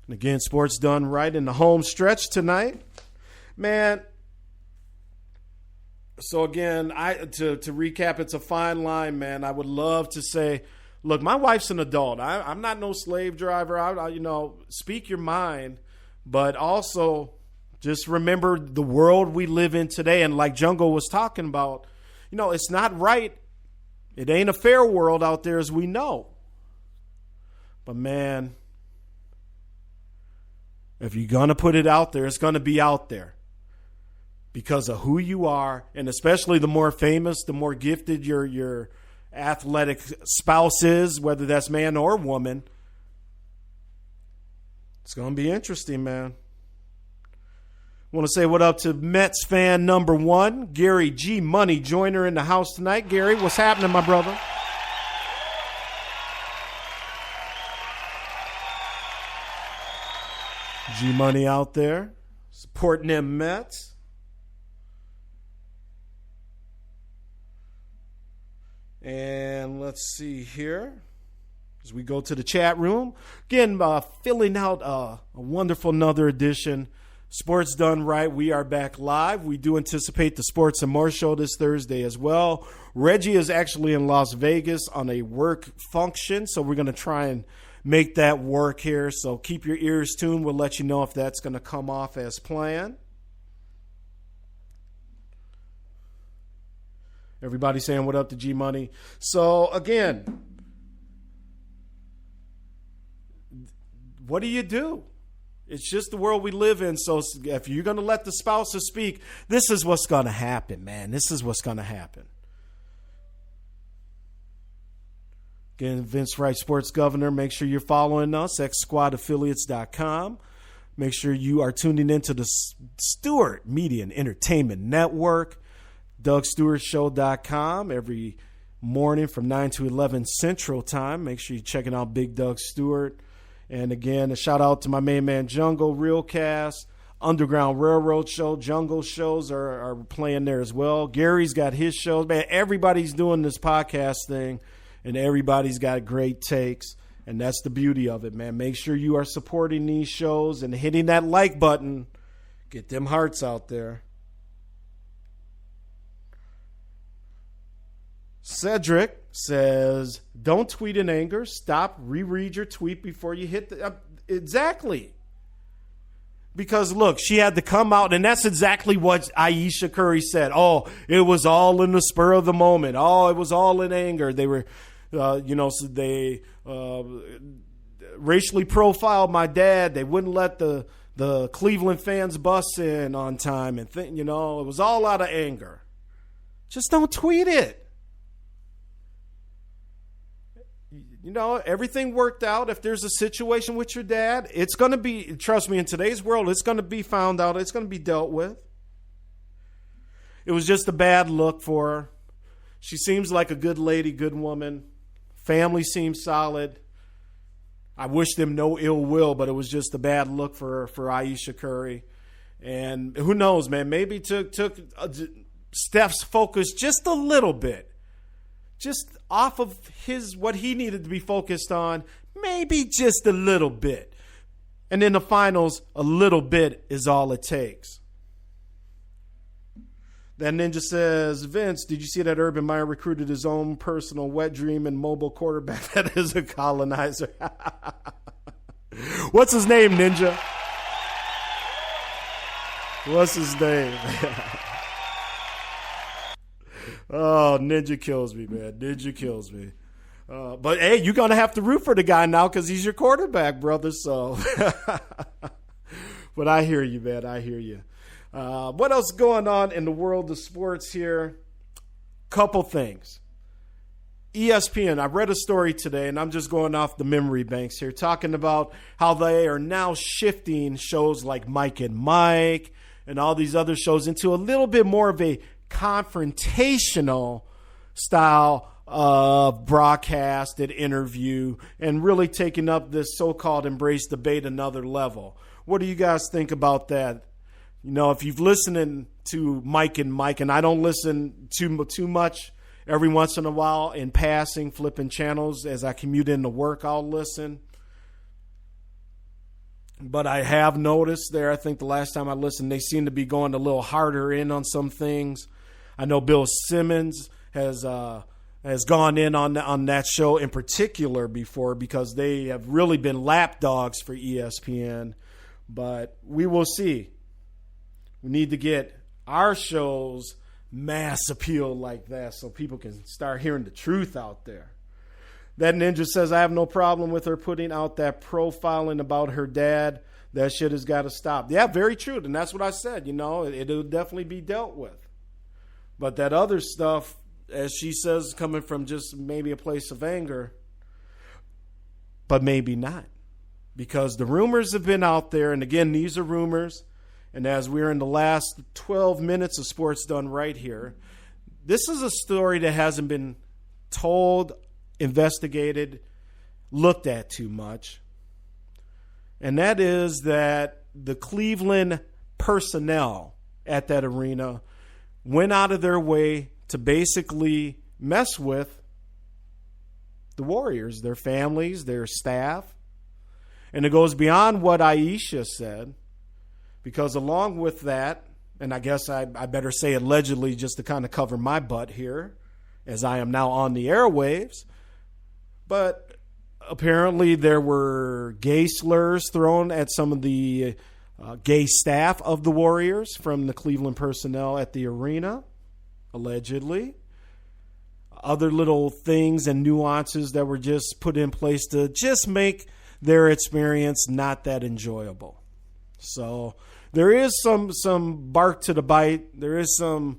And again, sports done right in the home stretch tonight. Man, so again, to recap, it's a fine line, man. I would love to say, look, my wife's an adult. I'm not no slave driver. Speak your mind, but also just remember the world we live in today. And like Jungle was talking about, it's not right. It ain't a fair world out there, as we know. But man, if you're going to put it out there, it's going to be out there because of who you are. And especially the more famous, the more gifted your athletic spouse is, whether that's man or woman. It's going to be interesting, man. I want to say what up to Mets fan number 1, Gary G. Money Joyner in the house tonight. Gary, what's happening, my brother? G Money out there supporting them Mets. And let's see here as we go to the chat room. Again, filling out a wonderful another edition. Sports Done Right. We are back live. We do anticipate the Sports and More show this Thursday as well. Reggie is actually in Las Vegas on a work function, so we're going to try and make that work here. So keep your ears tuned. We'll let you know if that's going to come off as planned. Everybody saying what up to G Money. So again, what do you do? It's just the world we live in. So if you're going to let the spouses speak, this is what's going to happen, man. This is what's going to happen. Again, Vince Wright, Sports Governor. Make sure you're following us, xsquadaffiliates.com. Make sure you are tuning into the Stewart Media and Entertainment Network, DougStewartShow.com every morning from 9 to 11 Central Time. Make sure you're checking out Big Doug Stewart. And again, a shout out to my main man Jungle, Realcast, Underground Railroad Show. Jungle shows are playing there as well. Gary's got his shows. Man, everybody's doing this podcast thing, and everybody's got great takes. And that's the beauty of it, man. Make sure you are supporting these shows and hitting that like button. Get them hearts out there. Cedric says, don't tweet in anger. Stop, reread your tweet before you hit the... exactly. Because, look, she had to come out, and that's exactly what Ayesha Curry said. Oh, it was all in the spur of the moment. Oh, it was all in anger. They were, so they racially profiled my dad. They wouldn't let the Cleveland fans bus in on time. And, it was all out of anger. Just don't tweet it. Everything worked out. If there's a situation with your dad, it's going to be, trust me, in today's world, it's going to be found out. It's going to be dealt with. It was just a bad look for her. She seems like a good lady, good woman. Family seems solid. I wish them no ill will, but it was just a bad look for Ayesha Curry. And who knows, man, maybe took Steph's focus just a little bit. Just off of what he needed to be focused on, maybe just a little bit. And in the finals, a little bit is all it takes. That Ninja says, Vince, did you see that Urban Meyer recruited his own personal wet dream and mobile quarterback that is a colonizer? What's his name, Ninja? What's his name? Oh, Ninja kills me, man. Ninja kills me. But, hey, you're going to have to root for the guy now because he's your quarterback, brother. So, but I hear you, man. I hear you. What else is going on in the world of sports here? Couple things. ESPN, I read a story today, and I'm just going off the memory banks here, talking about how they are now shifting shows like Mike and Mike and all these other shows into a little bit more of a confrontational style of broadcast and interview and really taking up this so-called embrace debate another level. What do you guys think about that? If you've listened to Mike and Mike, and I don't listen too much, every once in a while in passing, flipping channels as I commute into work, I'll listen. But I have noticed there, I think the last time I listened, they seem to be going a little harder in on some things. I know Bill Simmons has gone in on that show in particular before because they have really been lapdogs for ESPN. But we will see. We need to get our shows mass appeal like that so people can start hearing the truth out there. That ninja says, I have no problem with her putting out that profiling about her dad. That shit has got to stop. Yeah, very true. And that's what I said. It'll definitely be dealt with. But that other stuff, as she says, coming from just maybe a place of anger, but maybe not. Because the rumors have been out there. And again, these are rumors. And as we're in the last 12 minutes of Sports Done Right here, this is a story that hasn't been told, investigated, looked at too much. And that is that the Cleveland personnel at that arena went out of their way to basically mess with the Warriors, their families, their staff. And it goes beyond what Aisha said, because along with that, and I guess I better say allegedly just to kind of cover my butt here, as I am now on the airwaves, but apparently there were gay slurs thrown at some of the gay staff of the Warriors from the Cleveland personnel at the arena, allegedly. Other little things and nuances that were just put in place to just make their experience not that enjoyable. So there is some bark to the bite. There is some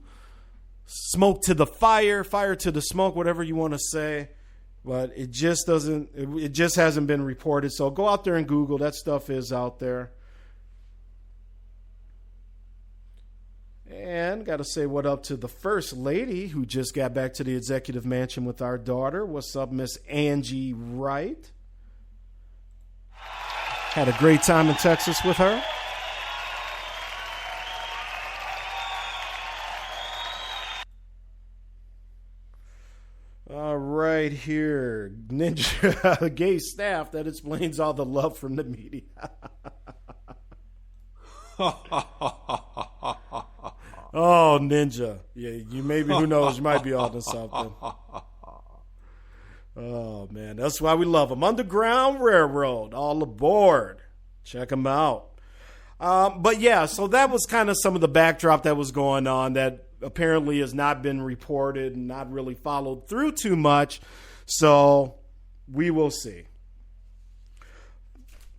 smoke to the fire to the smoke, whatever you want to say. But it just hasn't been reported. So go out there and Google. That stuff is out there. And got to say what up to the First Lady who just got back to the executive mansion with our daughter. What's up, Miss Angie Wright? Had a great time in Texas with her. All right, here. Ninja, gay staff, that explains all the love from the media. Oh, Ninja. Yeah, you maybe, who knows, you might be onto something. Oh, man, that's why we love them. Underground Railroad, all aboard. Check them out. But, yeah, so that was kind of some of the backdrop that was going on that apparently has not been reported and not really followed through too much. So we will see.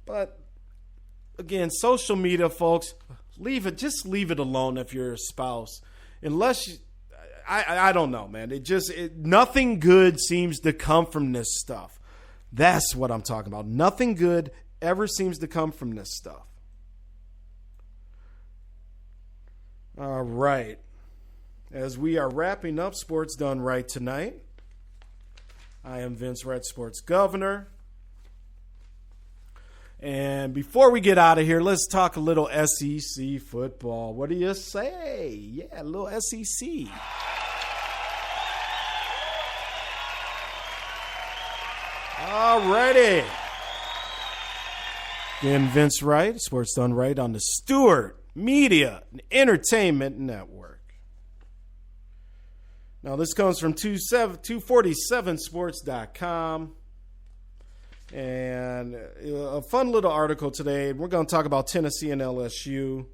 But, again, social media, folks, just leave it alone if you're a spouse. Unless you, I don't know, man. Nothing good seems to come from this stuff. That's what I'm talking about. Nothing good ever seems to come from this stuff. All right. As we are wrapping up Sports Done Right tonight, I am Vince Wright, Sports Governor. And before we get out of here, let's talk a little SEC football. What do you say? Yeah, a little SEC. All righty. Again, Vince Wright, Sports Done Right on the Stewart Media and Entertainment Network. Now, this comes from 247sports.com. And a fun little article today. We're going to talk about Tennessee and LSU.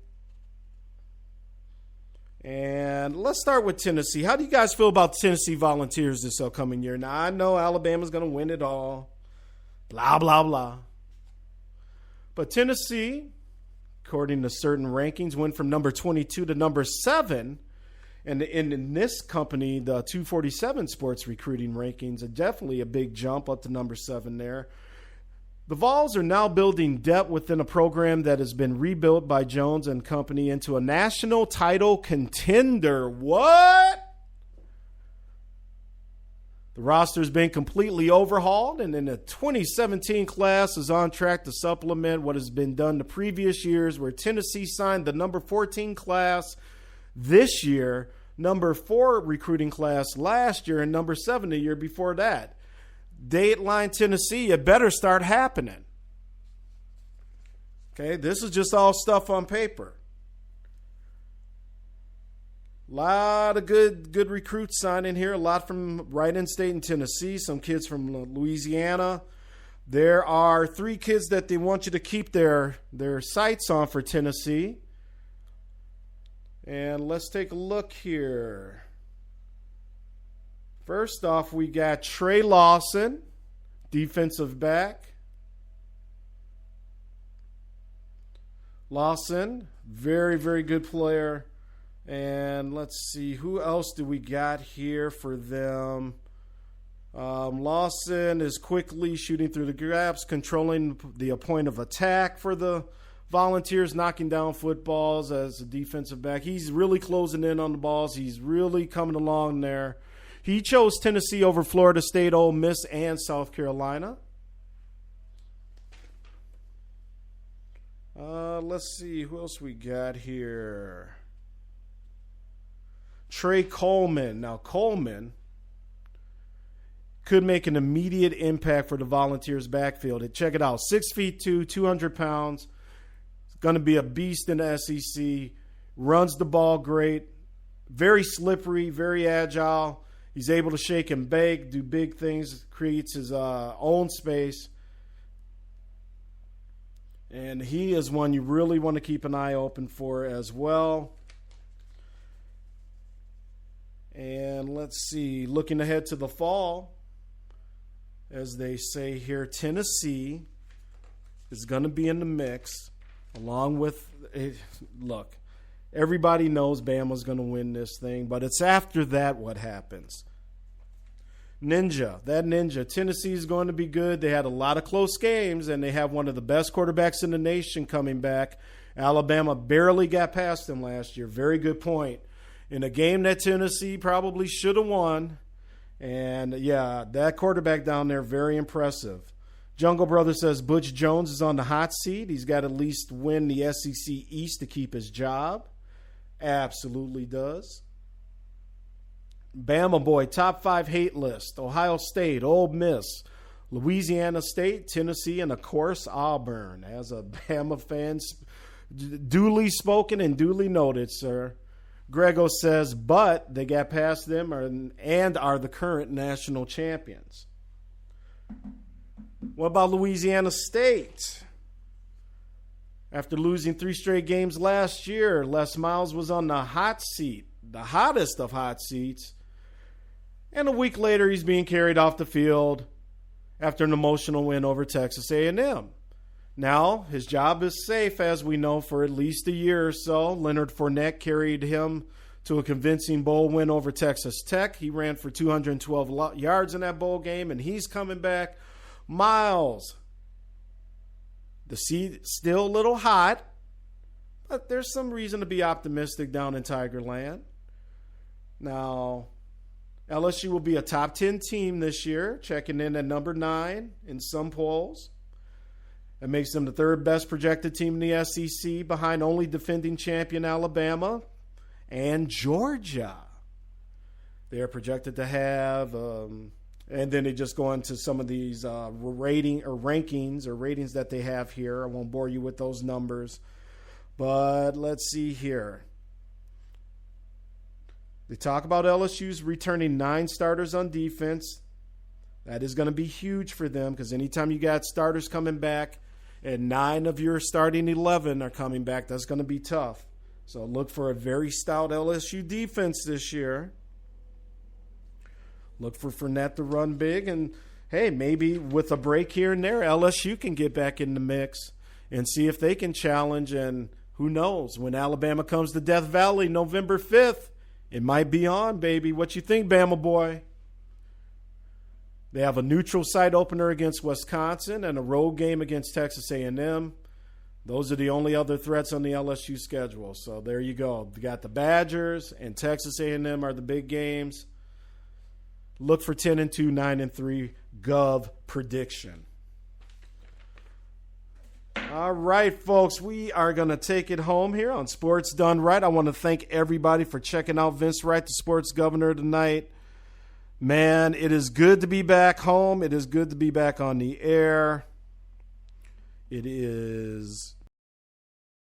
And let's start with Tennessee. How do you guys feel about Tennessee Volunteers this upcoming year? Now, I know Alabama's going to win it all. Blah, blah, blah. But Tennessee, according to certain rankings, went from number 22 to number 7. And in this company, the 247 Sports Recruiting Rankings, are definitely a big jump up to number 7 there. The Vols are now building depth within a program that has been rebuilt by Jones and company into a national title contender. What? The roster has been completely overhauled, and in the 2017 class is on track to supplement what has been done the previous years, where Tennessee signed the number 14 class this year, number 4 recruiting class last year, and number 7 the year before that. Dateline Tennessee, it better start happening. Okay, this is just all stuff on paper. A lot of good recruits signing here. A lot from right in state in Tennessee. Some kids from Louisiana. There are 3 kids that they want you to keep their sights on for Tennessee. And let's take a look here. First off, we got Trey Lawson, defensive back. Lawson, very, very good player. And let's see, who else do we got here for them? Lawson is quickly shooting through the gaps, controlling the point of attack for the Volunteers, knocking down footballs as a defensive back. He's really closing in on the balls. He's really coming along there. He chose Tennessee over Florida State, Ole Miss, and South Carolina. Let's see, who else we got here? Trey Coleman. Now, Coleman could make an immediate impact for the Volunteers backfield. Check it out, 6'2", 200 pounds. Going to be a beast in the SEC. Runs the ball great. Very slippery, very agile. He's able to shake and bake, do big things, creates his own space. And he is one you really want to keep an eye open for as well. And let's see, looking ahead to the fall, as they say here, Tennessee is going to be in the mix. Along with, look, everybody knows Bama's going to win this thing, but it's after that what happens. Ninja. Tennessee is going to be good. They had a lot of close games, and they have one of the best quarterbacks in the nation coming back. Alabama barely got past them last year. Very good point. In a game that Tennessee probably should have won. And, yeah, that quarterback down there, very impressive. Jungle Brother says Butch Jones is on the hot seat. He's got to at least win the SEC East to keep his job. Absolutely does. Bama Boy, top 5 hate list. Ohio State, Ole Miss, Louisiana State, Tennessee, and, of course, Auburn. As a Bama fan, duly spoken and duly noted, sir. Grego says, but they got past them and are the current national champions. What about Louisiana State? After losing 3 straight games last year, Les Miles was on the hot seat, the hottest of hot seats. And a week later, he's being carried off the field after an emotional win over Texas A&M. Now, his job is safe, as we know, for at least a year or so. Leonard Fournette carried him to a convincing bowl win over Texas Tech. He ran for 212 yards in that bowl game, and he's coming back. Miles, the seat still a little hot, but there's some reason to be optimistic down in Tigerland. Now, LSU will be a top 10 team this year, checking in at number 9 in some polls. That makes them the 3rd best projected team in the SEC, behind only defending champion Alabama and Georgia. They are projected to have, and then they just go into some of these rankings that they have here. I won't bore you with those numbers, but let's see here. They talk about LSU's returning 9 starters on defense. That is going to be huge for them, because anytime you got starters coming back and 9 of your starting 11 are coming back, that's going to be tough. So look for a very stout LSU defense this year. Look for Fournette to run big, and, hey, maybe with a break here and there, LSU can get back in the mix and see if they can challenge. And who knows, when Alabama comes to Death Valley November 5th, it might be on, baby. What you think, Bama boy? They have a neutral site opener against Wisconsin and a road game against Texas A&M. Those are the only other threats on the LSU schedule. So there you go. You got the Badgers and Texas A&M are the big games. Look for 10-2, 9-3 Gov prediction. All right, folks, we are going to take it home here on Sports Done Right. I want to thank everybody for checking out Vince Wright, the sports governor, tonight. Man, it is good to be back home. It is good to be back on the air. It is